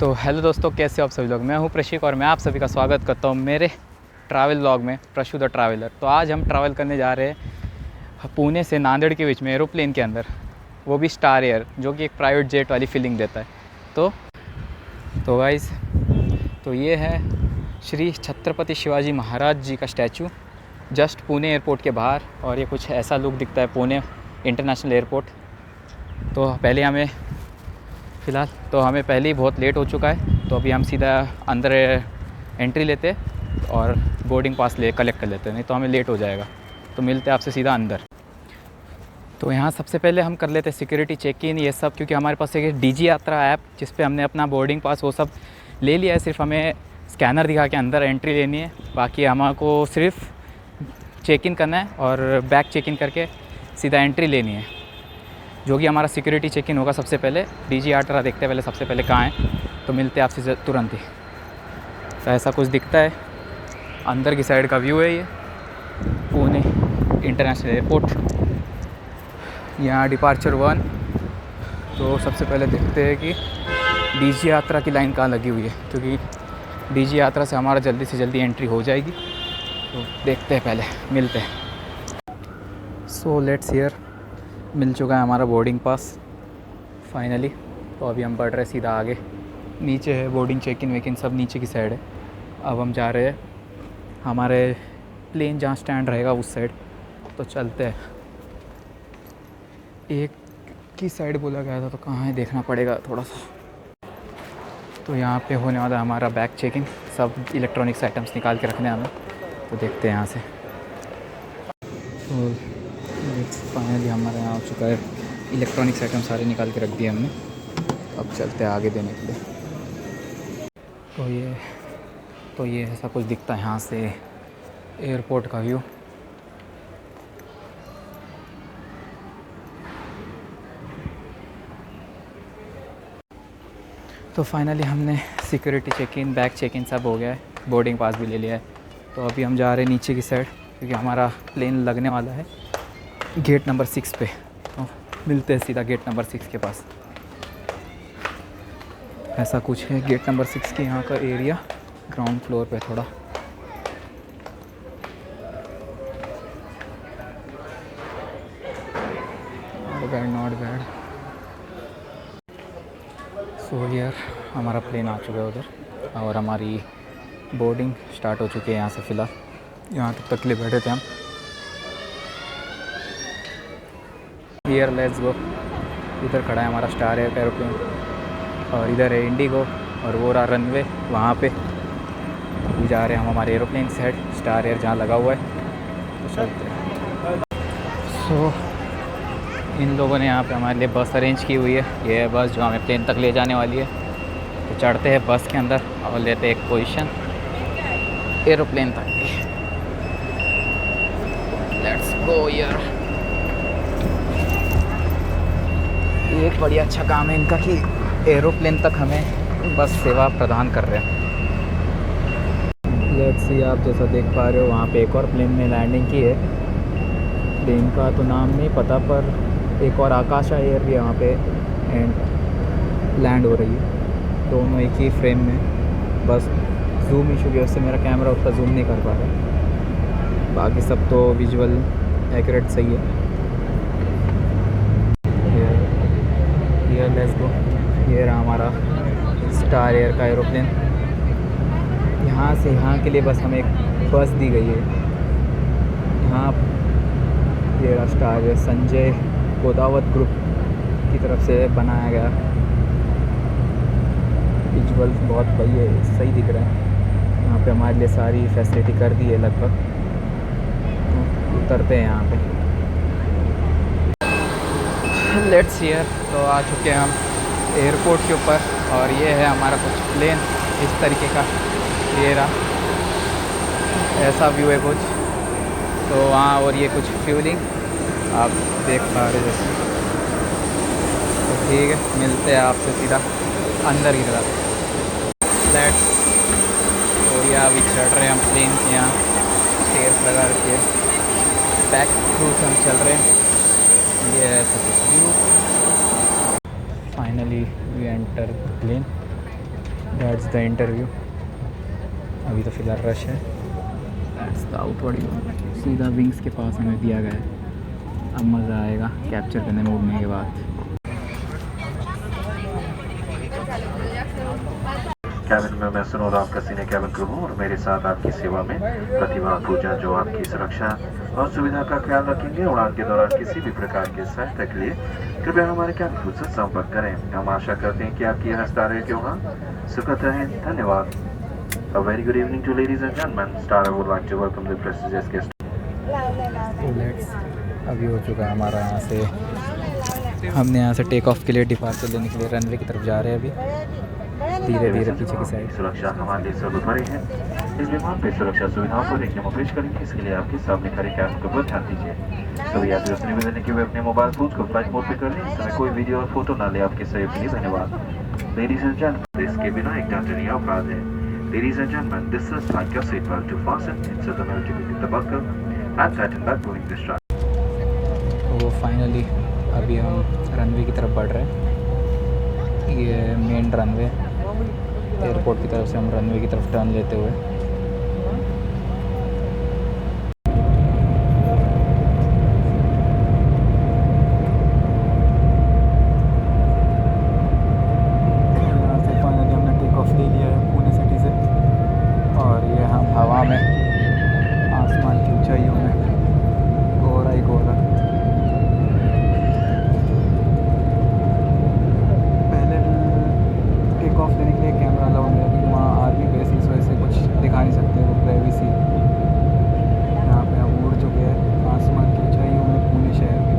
तो हेलो दोस्तों, कैसे हो आप सभी लोग। मैं हूं प्रशिक और मैं आप सभी का स्वागत करता हूं मेरे ट्रैवल व्लॉग में, प्रशु द ट्रैवलर। तो आज हम ट्रैवल करने जा रहे हैं पुणे से नांदेड़ के बीच में एरोप्लेन के अंदर, वो भी स्टार एयर, जो कि एक प्राइवेट जेट वाली फीलिंग देता है। तो गाइस, तो ये है श्री छत्रपति शिवाजी महाराज जी का स्टैचू जस्ट पुणे एयरपोर्ट के बाहर, और ये कुछ ऐसा लुक दिखता है पुणे इंटरनेशनल एयरपोर्ट। तो हमें पहले ही बहुत लेट हो चुका है, तो अभी हम सीधा अंदर एंट्री लेते और बोर्डिंग पास कलेक्ट कर लेते, नहीं तो हमें लेट हो जाएगा। तो मिलते हैं आपसे सीधा अंदर। तो यहाँ सबसे पहले हम कर लेते सिक्योरिटी चेक इन ये सब, क्योंकि हमारे पास एक डिजी यात्रा ऐप जिस पे हमने अपना बोर्डिंग पास वो सब ले लिया है। सिर्फ हमें स्कैनर दिखा के अंदर एंट्री लेनी है, बाकी हमको सिर्फ चेक इन करना है और बैग चेक इन करके सीधा एंट्री लेनी है, जो कि हमारा सिक्योरिटी चेक इन होगा। सबसे पहले डीजी यात्रा देखते हैं पहले सबसे पहले कहाँ है, तो मिलते हैं आपसे तुरंत ही। तो ऐसा कुछ दिखता है, अंदर की साइड का व्यू है ये पुणे इंटरनेशनल एयरपोर्ट। यहाँ डिपार्चर 1। तो सबसे पहले देखते हैं कि डीजी यात्रा की लाइन कहाँ लगी हुई है, क्योंकि डीजी यात्रा से हमारा जल्दी से जल्दी एंट्री हो जाएगी। तो देखते हैं, पहले मिलते हैं। सो लेट्स हियर, मिल चुका है हमारा बोर्डिंग पास फाइनली। तो अभी हम बढ़ रहे सीधा आगे, नीचे है बोर्डिंग चेक इन वेक इन सब नीचे की साइड है। अब हम जा रहे हैं हमारे प्लेन जहाँ स्टैंड रहेगा उस साइड, तो चलते हैं। एक की साइड बोला गया था, तो कहाँ है देखना पड़ेगा थोड़ा सा। तो यहाँ पे होने वाला हमारा बैग चेकिंग, सब इलेक्ट्रॉनिक्स आइटम्स निकाल के रखने हमें। तो देखते हैं यहाँ से। तो फाइनली हमारे यहाँ हो चुका है, इलेक्ट्रॉनिक्स आइटम सारे निकाल के रख दिए हमने। अब चलते हैं आगे देने के लिए। तो ये ऐसा कुछ दिखता है यहाँ से एयरपोर्ट का व्यू। तो फाइनली हमने security check in, bag check in सब हो गया है, बोर्डिंग पास भी ले लिया है। तो अभी हम जा रहे हैं नीचे की साइड, क्योंकि हमारा प्लेन लगने वाला है गेट नंबर 6 पे। तो मिलते हैं सीधा गेट नंबर 6 के पास। ऐसा कुछ है गेट नंबर 6 के यहाँ का एरिया, ग्राउंड फ्लोर पे थोड़ा। Not bad. सो यार, हमारा प्लेन आ चुका है उधर, और हमारी बोर्डिंग स्टार्ट हो चुकी है यहाँ से। फ़िलहाल यहाँ तक के लिए बैठे थे हम। Here let's go. इधर खड़ा है हमारा स्टार एयर का एरोप्लेन, और इधर है इंडिगो, और वो रहा रनवे वहाँ पे। अभी जा रहे हैं हम हमारे एरोप्लेन की साइड, स्टार एयर जहाँ लगा हुआ है, तो चलते हैं। सो इन लोगों ने यहाँ पे हमारे लिए बस अरेंज की हुई है। ये है बस जो हमें प्लेन तक ले जाने वाली है। तो चढ़ते हैं बस के अंदर और लेते हैं एक पोजीशन एरोप्लेन तक की। लेट्स गो यार। एक बढ़िया अच्छा काम है इनका कि एरोप्लेन तक हमें बस सेवा प्रदान कर रहे हैं। लेट्स सी, आप जैसा देख पा रहे हो वहाँ पे एक और प्लेन में लैंडिंग की है। प्लेन का तो नाम नहीं पता, पर एक और आकाशा एयर भी यहाँ पे एंड लैंड हो रही है, दोनों एक ही फ्रेम में। बस जूम इशू की वजह से मेरा कैमरा उतना जूम नहीं कर पा रहा, बाकी सब तो विजुअल एक्यूरेट सही है। ये लेट्स गो। ये रहा हमारा स्टार एयर का एरोप्लेन। यहाँ से यहाँ के लिए बस हमें एक बस दी गई है। यहाँ ये रहा star air, Sanjay Godavat group की तरफ से बनाया गया। विजुअल बहुत सही दिख रहा है। यहाँ पे हमारे लिए सारी फैसिलिटी कर दी है लगभग। तो उतरते हैं यहाँ पे। Let's hear. तो आ चुके हैं हम एयरपोर्ट के ऊपर, और ये है हमारा कुछ प्लेन इस तरीके का। ये रहा, ऐसा व्यू है कुछ। तो वहाँ और ये कुछ फ्यूलिंग आप देख पा रहे जैसे। तो ठीक है, मिलते हैं आपसे सीधा अंदर की तरफ। लेट्स। तो ये अभी चढ़ रहे हैं हम प्लेन के यहाँ, स्टेयर्स लगा रखी है, बैक थ्रू से हम चल रहे हैं। ये है सब view. Finally we enter plane. That's the interview. अभी तो फ़िलहाल रश है। That's the outward view. सीधा विंग्स के पास हमें दिया गया है। अब मज़ा आएगा कैप्चर करने में उड़ने के बाद। कैबिन में मैं सुनोद आपका सीनियर कैबिन क्रू हूँ और मेरे साथ आपकी सेवा में प्रतिभा पूजा जो आपकी सुरक्षा और सुविधा का ख्याल रखेंगे। उड़ान के दौरान किसी भी प्रकार की सहायता के लिए कृपया हमारे कैबिन क्रू से संपर्क करें। हम आशा करते हैं कि आपकी यह हस्ताक्षर त्योहार सुखद रहे। धन्यवाद। A very good evening to ladies and gentlemen. Star would like to welcome the prestigious guest. अभी हो चुका है हमारा यहाँ से, हमने यहाँ से टेक ऑफ के लिए डिपार्चर लेने के लिए रनवे की तरफ जा रहे हैं। अभी धीरे धीरे पीछे की साइड। सुरक्षा हमारे लिए सर्वोपरि है। इस विमान पे सुरक्षा सुविधाओं को देखने में पेश करेंगे। इसके लिए आपके सामने खड़े कैबिन के ऊपर ध्यान दीजिए। सभी यात्रियों से निवेदन है कि वे अपने मोबाइल फोन को फ्लाइट मोड पे कर लें। इस समय कोई वीडियो और फोटो ना ले। आपके सहयोग के लिए धन्यवाद। लेडीज एंड जेंटलमैन, इसके बिना एक दंडनीय अपराध है। Ladies and gentlemen, this is like your seatbelt to fasten. Insert the belt to keep the buckle and tighten back pulling the strap. तो फाइनली अभी हम रनवे की तरफ बढ़ रहे हैं। ये मेन रनवे, एयरपोर्ट की तरफ से हम रनवे की तरफ टर्न लेते हुए। यहाँ से फाइनली हमने टेक ऑफ ले लिया है पुणे सिटी से और ये हम हवा में आसमान की ऊंचाइयों में गोरा ही गोरा। पहले टेक ऑफ लेने के लिए कैमरा अलाउ नहीं है क्योंकि वहाँ आर्मी बेस इस वजह से कुछ दिखा नहीं सकते, वो प्राइवेसी। यहाँ पे हम उड़ चुके हैं आसमान की ऊंचाइयों में पुणे शहर में।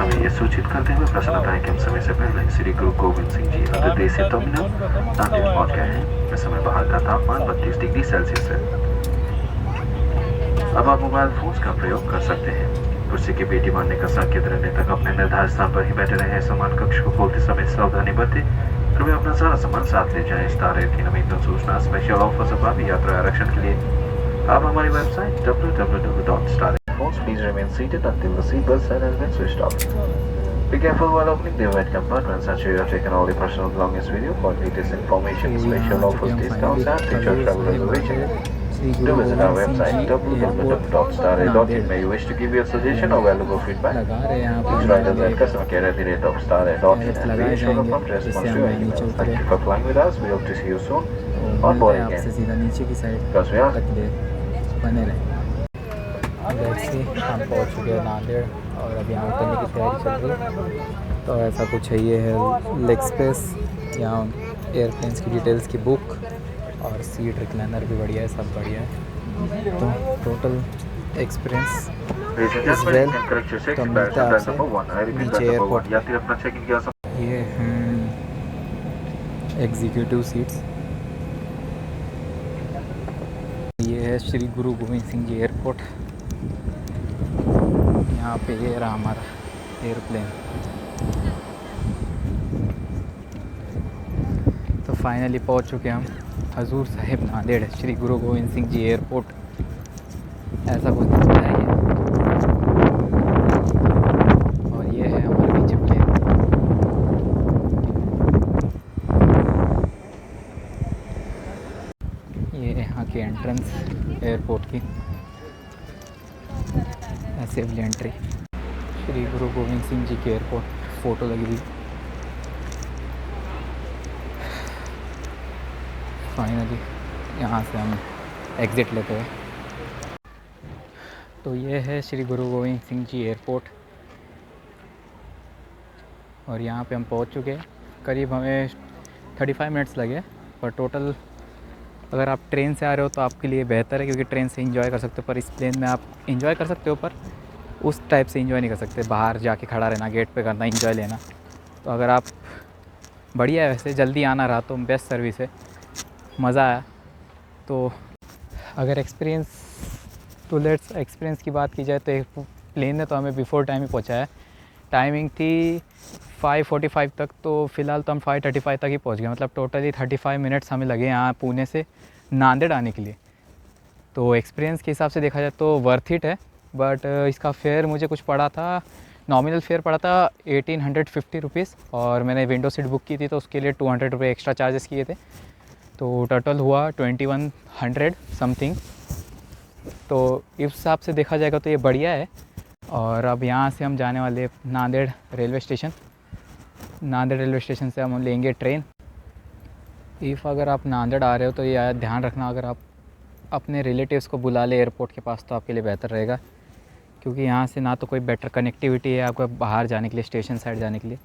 हमें ये सूचित करते हुए प्रसन्नता है कि हम समय से पहले श्री गुरु गोविंद सिंह जी अंतर्देशीय टर्मिनल नांदेड़ पहुंच गए हैं। इस समय बाहर का तापमान 32 डिग्री सेल्सियस है। अब आप मोबाइल फोन्स का प्रयोग कर सकते हैं। कुर्सी की पेटी मारने का संकेत रहने तक अपने निर्धारित स्थान पर ही बैठे रहे। सामान कक्ष को खोलते समय सावधानी बरतें। कृपया अपना सारा सामान साथ ले जाएं। स्टार की नवीनतम सूचना स्पेशल ऑफर अभावी यात्रा आरक्षण के लिए आप हमारी website www.star Please remain seated until the seatbelt sign has been switched off. Be careful while opening the overhead compartments. Ensure you have taken all the personal belongings with you. For latest information, special offers, discounts, and future travel reservation, do visit our website www.starray.in. May you wish to give your suggestion or valuable feedback? Please write us at customercare@starray.in and we ensure a prompt response to your emails. Thank you for flying with us. We hope to see you soon on board again. सीधा नीचे की side Because we are तक ले बने रहे। जैसे हम पहुंच चुके हैं नांदेड़ और अब यहाँ उतरने की तैयारी चल रही है। तो ऐसा कुछ है, ये है लेग स्पेस, यहाँ एयरप्लेन्स की डिटेल्स की बुक और सीट रिक्लाइनर भी बढ़िया है, सब बढ़िया है। तो टोटल एक्सपीरियंस इज़ वेल। तो मिलता है आपसे नीचे एयरपोर्ट। ये ये एग्जीक्यूटिव सीट्स। ये है श्री गुरु गोविंद सिंह जी एयरपोर्ट। यहाँ पे ये रहा हमारा एयरप्लेन। तो फाइनली पहुँच चुके हम हजूर साहिब नांदेड़ श्री गुरु गोविंद सिंह जी एयरपोर्ट। ऐसा कुछ दिखता है ये। और ये है हमारे पीछे प्लेन। ये यहाँ की एंट्रेंस एयरपोर्ट की, सेफली एंट्री। श्री गुरु गोविंद सिंह जी के एयरपोर्ट फ़ोटो लगी हुई। फाइनली यहाँ से हम एग्ज़िट लेते हैं। तो ये है श्री गुरु गोविंद सिंह जी एयरपोर्ट और यहाँ पे हम पहुँच चुके हैं। करीब हमें 35 मिनट्स लगे, पर टोटल अगर आप ट्रेन से आ रहे हो तो आपके लिए बेहतर है, क्योंकि ट्रेन से एंजॉय कर सकते हो। पर इस प्लेन में आप एंजॉय कर सकते हो, पर उस टाइप से एंजॉय नहीं कर सकते। बाहर जाके खड़ा रहना, गेट पे करना, एंजॉय लेना। तो अगर आप बढ़िया है, वैसे जल्दी आना रहा तो बेस्ट सर्विस है, मज़ा आया। तो अगर एक्सपीरियंस की बात की जाए तो एक प्लेन ने तो हमें बिफ़ोर टाइम ही पहुँचाया। टाइमिंग थी 5:45 तक, तो फ़िलहाल तो हम 5:35 तक ही पहुँच गए। मतलब टोटली 35 मिनट्स हमें लगे यहाँ पुणे से नांदेड़ आने के लिए। तो एक्सपीरियंस के हिसाब से देखा जाए तो वर्थ इट है। बट इसका फेयर मुझे कुछ पड़ा था, नॉमिनल फेयर पड़ा था 1850 रुपीज़, और मैंने विंडो सीट बुक की थी तो उसके लिए 200 रुपये एक्स्ट्रा चार्जेस किए थे। तो टोटल हुआ 2100 समथिंग। तो इस हिसाब से देखा जाएगा तो ये बढ़िया है। और अब यहाँ से हम जाने वाले Nanded railway station. Nanded railway station से हम लेंगे ट्रेन। अगर आप नांदेड़ आ रहे हो तो ये ध्यान रखना, अगर आप अपने रिलेटिव्स को बुला ले एयरपोर्ट के पास तो आपके लिए बेहतर रहेगा, क्योंकि यहाँ से ना तो कोई बेटर कनेक्टिविटी है आपको बाहर जाने के लिए, स्टेशन साइड जाने के लिए।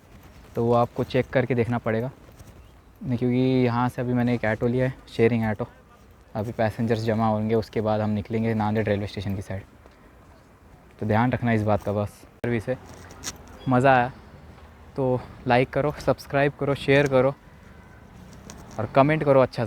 तो वो आपको चेक करके देखना पड़ेगा। नहीं, क्योंकि यहाँ से अभी मैंने एक ऑटो लिया है, शेयरिंग ऑटो। अभी पैसेंजर्स जमा होंगे, उसके बाद हम निकलेंगे नांदेड़ रेलवे स्टेशन की साइड। तो ध्यान रखना इस बात का बस। सर्विस है, मज़ा आया तो लाइक करो, सब्सक्राइब करो, शेयर करो और कमेंट करो अच्छा।